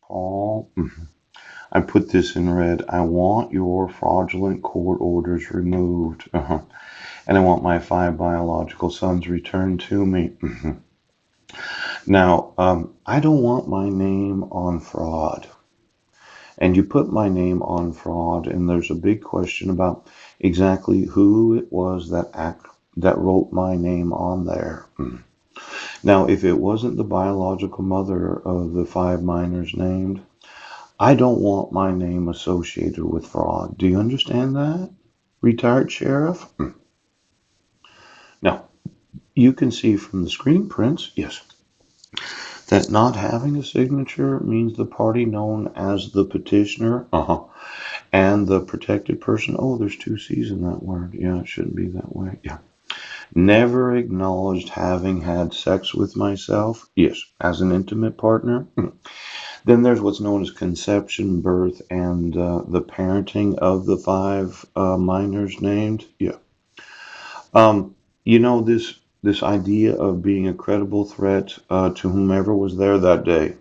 Paul, I put this in red. I want your fraudulent court orders removed. And I want my 5 biological sons returned to me. Now, I don't want my name on fraud. And you put my name on fraud, and there's a big question about exactly who it was that wrote my name on there. Now, if it wasn't the biological mother of the 5 minors named, I don't want my name associated with fraud. Do you understand that, retired sheriff? Now, you can see from the screen prints, yes, that not having a signature means the party known as the petitioner, and the protected person. Oh, there's 2 C's in that word. Yeah, it shouldn't be that way. Yeah. Never acknowledged having had sex with myself. Yes, as an intimate partner. Then there's what's known as conception, birth, and the parenting of the 5 minors named. Yeah. You know, this idea of being a credible threat to whomever was there that day.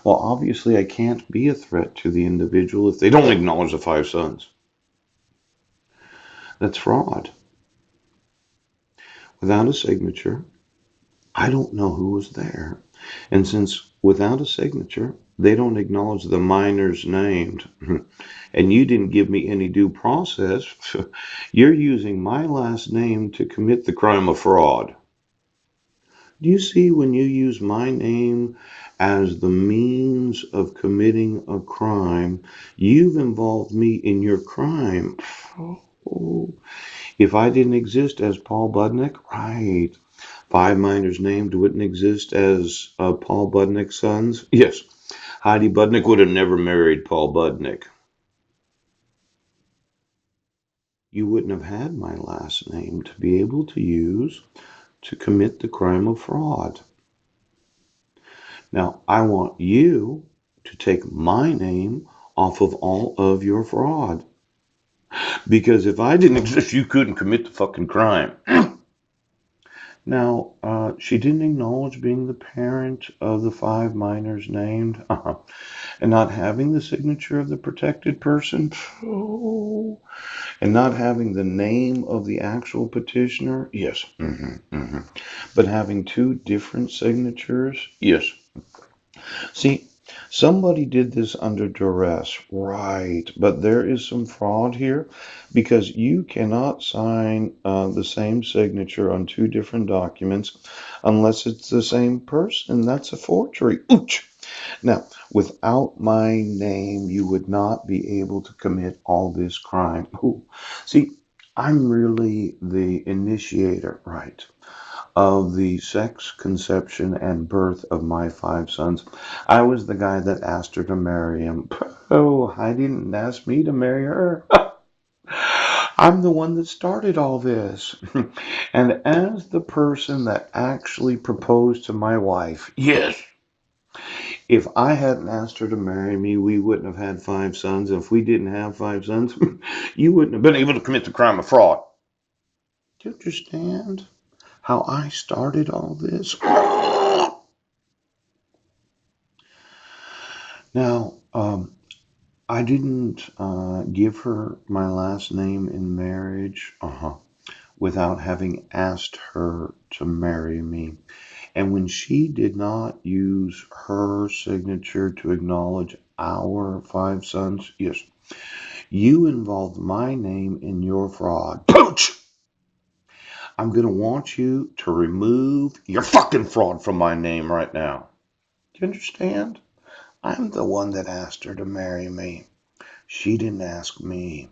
Well, obviously, I can't be a threat to the individual if they don't acknowledge the 5 sons. That's fraud. Without a signature, I don't know who was there. And since without a signature, they don't acknowledge the minors named, and you didn't give me any due process, you're using my last name to commit the crime of fraud. Do you see, when you use my name as the means of committing a crime, you've involved me in your crime? Oh, if I didn't exist as Paul Budnick, right? 5 minors named wouldn't exist as Paul Budnick's sons? Yes. Heidi Budnick would have never married Paul Budnick. You wouldn't have had my last name to be able to use to commit the crime of fraud. Now, I want you to take my name off of all of your fraud. Because if I didn't exist, you couldn't commit the fucking crime. Now, she didn't acknowledge being the parent of the 5 minors named, and not having the signature of the protected person, and not having the name of the actual petitioner, yes, but having 2 different signatures, yes. See, somebody did this under duress, right? But there is some fraud here, because you cannot sign the same signature on 2 different documents unless it's the same person. That's a forgery. Ouch! Now, without my name, you would not be able to commit all this crime. Ooh. See, I'm really the initiator, right, of the sex, conception, and birth of my 5 sons. I was the guy that asked her to marry him. Oh, Heidi didn't ask me to marry her. I'm the one that started all this. And as the person that actually proposed to my wife, yes, if I hadn't asked her to marry me, we wouldn't have had 5 sons. If we didn't have 5 sons, you wouldn't have been able to commit the crime of fraud. Do you understand how I started all this? Now, I didn't give her my last name in marriage without having asked her to marry me. And when she did not use her signature to acknowledge our 5 sons, yes, you involved my name in your fraud. Pooch! I'm going to want you to remove your fucking fraud from my name right now. Do you understand? I'm the one that asked her to marry me. She didn't ask me.